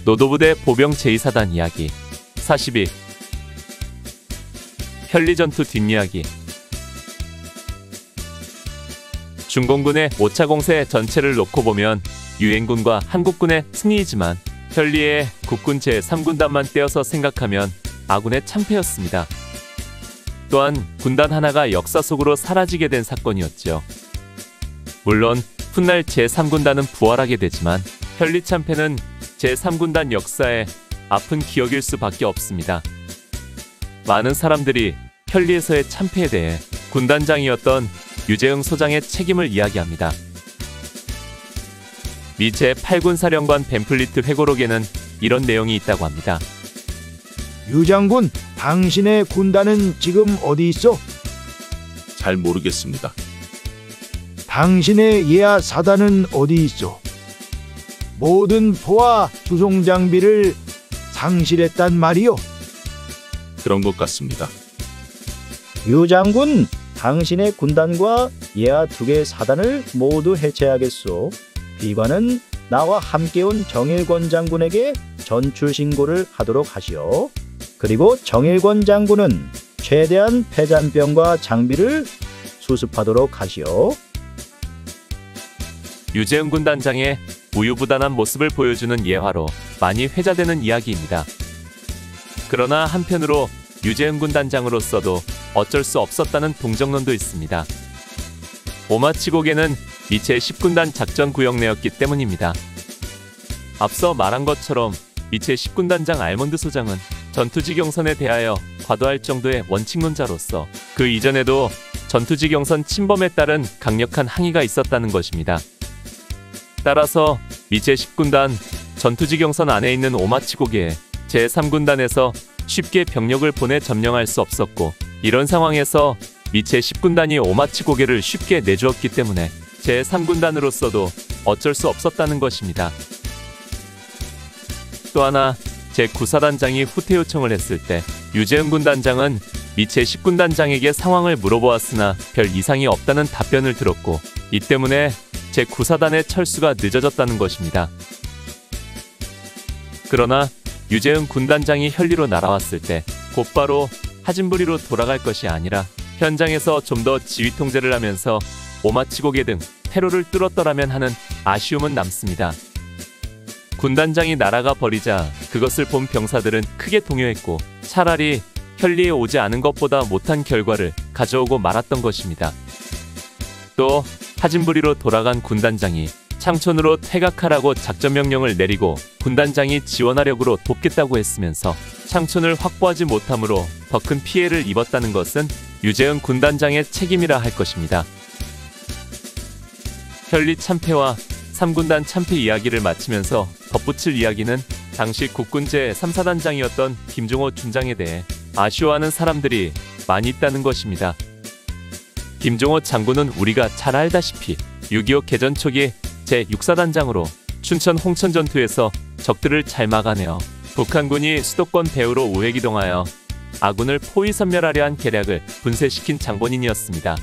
노도부대 보병 제2사단 이야기 42 현리전투 뒷이야기. 중공군의 5차 공세 전체를 놓고 보면 유엔군과 한국군의 승리이지만 현리의 국군 제3군단만 떼어서 생각하면 아군의 참패였습니다. 또한 군단 하나가 역사 속으로 사라지게 된 사건이었죠. 물론 훗날 제3군단은 부활하게 되지만 현리 참패는 제3군단 역사의 아픈 기억일 수밖에 없습니다. 많은 사람들이 현리에서의 참패에 대해 군단장이었던 유재흥 소장의 책임을 이야기합니다. 미 제8군 사령관 벤플리트 회고록에는 이런 내용이 있다고 합니다. 유 장군, 당신의 군단은 지금 어디 있어? 잘 모르겠습니다. 당신의 예하 사단은 어디 있어? 모든 포와 수송 장비를 상실했단 말이요. 그런 것 같습니다. 유 장군, 당신의 군단과 예하 2개 사단을 모두 해체하겠소. 비관은 나와 함께 온 정일권 장군에게 전출 신고를 하도록 하시오. 그리고 정일권 장군은 최대한 폐잔병과 장비를 수습하도록 하시오. 유재흥 군단장의 우유부단한 모습을 보여주는 예화로 많이 회자되는 이야기입니다. 그러나 한편으로 유재흥 군단장으로서도 어쩔 수 없었다는 동정론도 있습니다. 오마치곡에는 미 제10군단 작전 구역 내였기 때문입니다. 앞서 말한 것처럼 미 제10군단장 알몬드 소장은 전투지경선에 대하여 과도할 정도의 원칙론자로서 그 이전에도 전투지경선 침범에 따른 강력한 항의가 있었다는 것입니다. 따라서 미 제10군단 전투지경선 안에 있는 오마치고개에 제3군단에서 쉽게 병력을 보내 점령할 수 없었고, 이런 상황에서 미 제10군단이 오마치고개를 쉽게 내주었기 때문에 제3군단으로서도 어쩔 수 없었다는 것입니다. 또 하나, 제9사단장이 후퇴 요청을 했을 때 유재흥 군단장은 미 제10군단장에게 상황을 물어보았으나 별 이상이 없다는 답변을 들었고, 이 때문에 제9사단의 철수가 늦어졌다는 것입니다. 그러나 유재흥 군단장이 현리로 날아왔을 때 곧바로 하진부리로 돌아갈 것이 아니라 현장에서 좀 더 지휘 통제를 하면서 오마치고개 등 퇴로를 뚫었더라면 하는 아쉬움은 남습니다. 군단장이 날아가 버리자 그것을 본 병사들은 크게 동요했고, 차라리 현리에 오지 않은 것보다 못한 결과를 가져오고 말았던 것입니다. 또 하진부리로 돌아간 군단장이 창촌으로 퇴각하라고 작전명령을 내리고 군단장이 지원하력으로 돕겠다고 했으면서 창촌을 확보하지 못함으로 더 큰 피해를 입었다는 것은 유재흥 군단장의 책임이라 할 것입니다. 현리 참패와 3군단 참패 이야기를 마치면서 덧붙일 이야기는 당시 국군 제3사단장이었던 김종호 준장에 대해 아쉬워하는 사람들이 많이 있다는 것입니다. 김종호 장군은 우리가 잘 알다시피 6.25 개전 초기 제6사단장으로 춘천 홍천 전투에서 적들을 잘 막아내어 북한군이 수도권 배후로 우회기동하여 아군을 포위선멸하려 한 계략을 분쇄시킨 장본인이었습니다.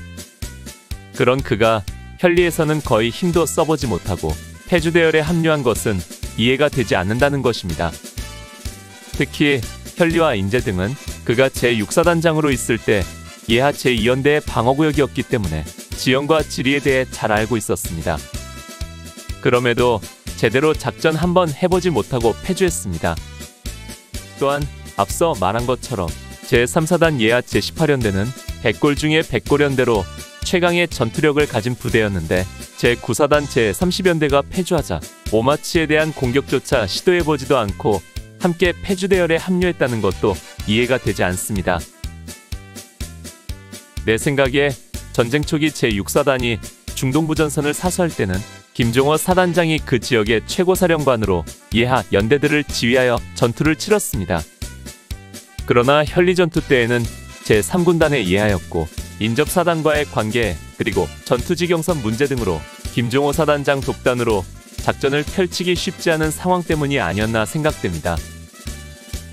그런 그가 현리에서는 거의 힘도 써보지 못하고 폐주대열에 합류한 것은 이해가 되지 않는다는 것입니다. 특히 현리와 인제 등은 그가 제6사단장으로 있을 때 예하 제2연대의 방어구역이었기 때문에 지형과 지리에 대해 잘 알고 있었습니다. 그럼에도 제대로 작전 한번 해보지 못하고 패주했습니다. 또한 앞서 말한 것처럼 제3사단 예하 제18연대는 100골 중에 100골연대로 최강의 전투력을 가진 부대였는데 제9사단 제30연대가 패주하자 오마치에 대한 공격조차 시도해보지도 않고 함께 패주대열에 합류했다는 것도 이해가 되지 않습니다. 내 생각에 전쟁 초기 제6사단이 중동부전선을 사수할 때는 김종호 사단장이 그 지역의 최고사령관으로 예하 연대들을 지휘하여 전투를 치렀습니다. 그러나 현리전투 때에는 제3군단의 예하였고 인접사단과의 관계 그리고 전투지경선 문제 등으로 김종호 사단장 독단으로 작전을 펼치기 쉽지 않은 상황 때문이 아니었나 생각됩니다.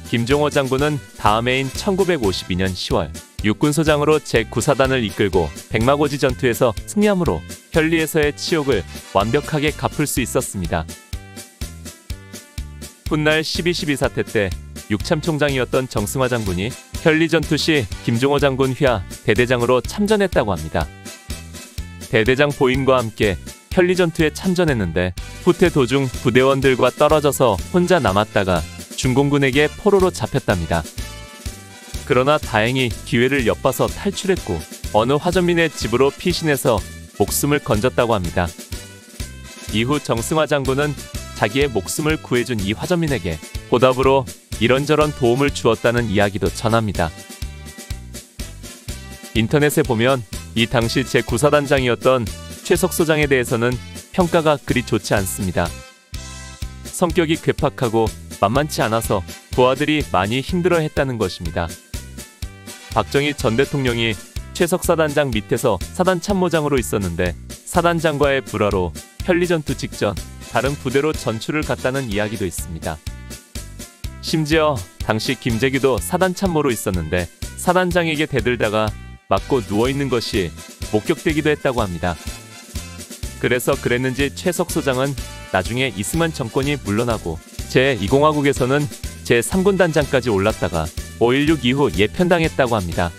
김종호 장군은 다음 해인 1952년 10월 육군소장으로 제9사단을 이끌고 백마고지 전투에서 승리함으로 현리에서의 치욕을 완벽하게 갚을 수 있었습니다. 훗날 12.12 사태 때 육참총장이었던 정승화 장군이 편리전투 시 김종호 장군 휘하 대대장으로 참전했다고 합니다. 대대장 보인과 함께 편리전투에 참전했는데 후퇴 도중 부대원들과 떨어져서 혼자 남았다가 중공군에게 포로로 잡혔답니다. 그러나 다행히 기회를 엿봐서 탈출했고 어느 화전민의 집으로 피신해서 목숨을 건졌다고 합니다. 이후 정승화 장군은 자기의 목숨을 구해준 이 화전민에게 보답으로 이런저런 도움을 주었다는 이야기도 전합니다. 인터넷에 보면 이 당시 제9사단장이었던 최석소장에 대해서는 평가가 그리 좋지 않습니다. 성격이 괴팍하고 만만치 않아서 부하들이 많이 힘들어했다는 것입니다. 박정희 전 대통령이 최석사단장 밑에서 사단참모장으로 있었는데 사단장과의 불화로 편리전투 직전 다른 부대로 전출을 갔다는 이야기도 있습니다. 심지어 당시 김재규도 사단참모로 있었는데 사단장에게 대들다가 맞고 누워있는 것이 목격되기도 했다고 합니다. 그래서 그랬는지 최석소장은 나중에 이승만 정권이 물러나고 제2공화국에서는 제3군단장까지 올랐다가 5.16 이후 예편당했다고 합니다.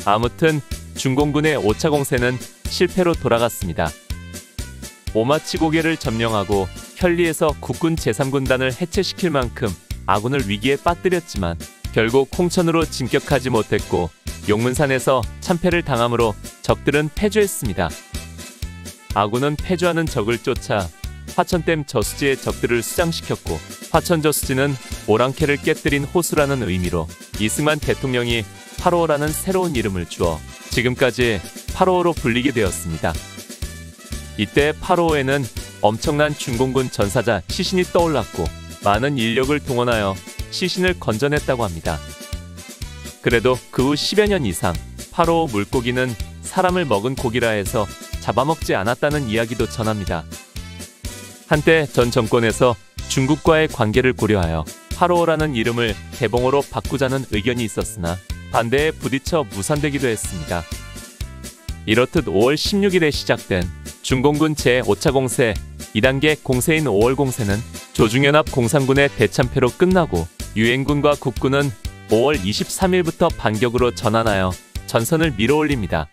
아무튼 중공군의 5차 공세는 실패로 돌아갔습니다. 오마치고개를 점령하고 편리에서 국군 제3군단을 해체시킬 만큼 아군을 위기에 빠뜨렸지만 결국 홍천으로 진격하지 못했고 용문산에서 참패를 당함으로 적들은 패주했습니다. 아군은 패주하는 적을 쫓아 화천댐 저수지의 적들을 수장시켰고 화천 저수지는 오랑캐를 깨뜨린 호수라는 의미로 이승만 대통령이 8.55라는 새로운 이름을 주어 지금까지 8.55로 불리게 되었습니다. 이때 8.55에는 엄청난 중공군 전사자 시신이 떠올랐고 많은 인력을 동원하여 시신을 건져냈다고 합니다. 그래도 그 후 10여 년 이상 8.55 물고기는 사람을 먹은 고기라 해서 잡아먹지 않았다는 이야기도 전합니다. 한때 전 정권에서 중국과의 관계를 고려하여 8.55라는 이름을 대봉호로 바꾸자는 의견이 있었으나 반대에 부딪혀 무산되기도 했습니다. 이렇듯 5월 16일에 시작된 중공군 제5차 공세 2단계 공세인 5월 공세는 조중연합 공산군의 대참패로 끝나고 유엔군과 국군은 5월 23일부터 반격으로 전환하여 전선을 밀어올립니다.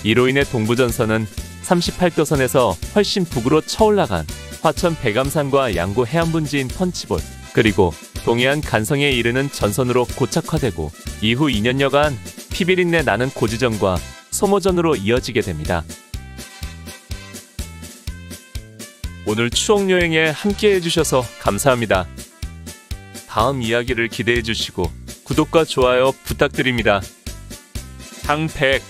이로 인해 동부전선은 38도선에서 훨씬 북으로 쳐올라간 화천 백암산과 양구 해안분지인 펀치볼 그리고 동해안 간성에 이르는 전선으로 고착화되고 이후 2년여간 피비린내 나는 고지전과 소모전으로 이어지게 됩니다. 오늘 추억여행에 함께 해주셔서 감사합니다. 다음 이야기를 기대해주시고 구독과 좋아요 부탁드립니다. 당백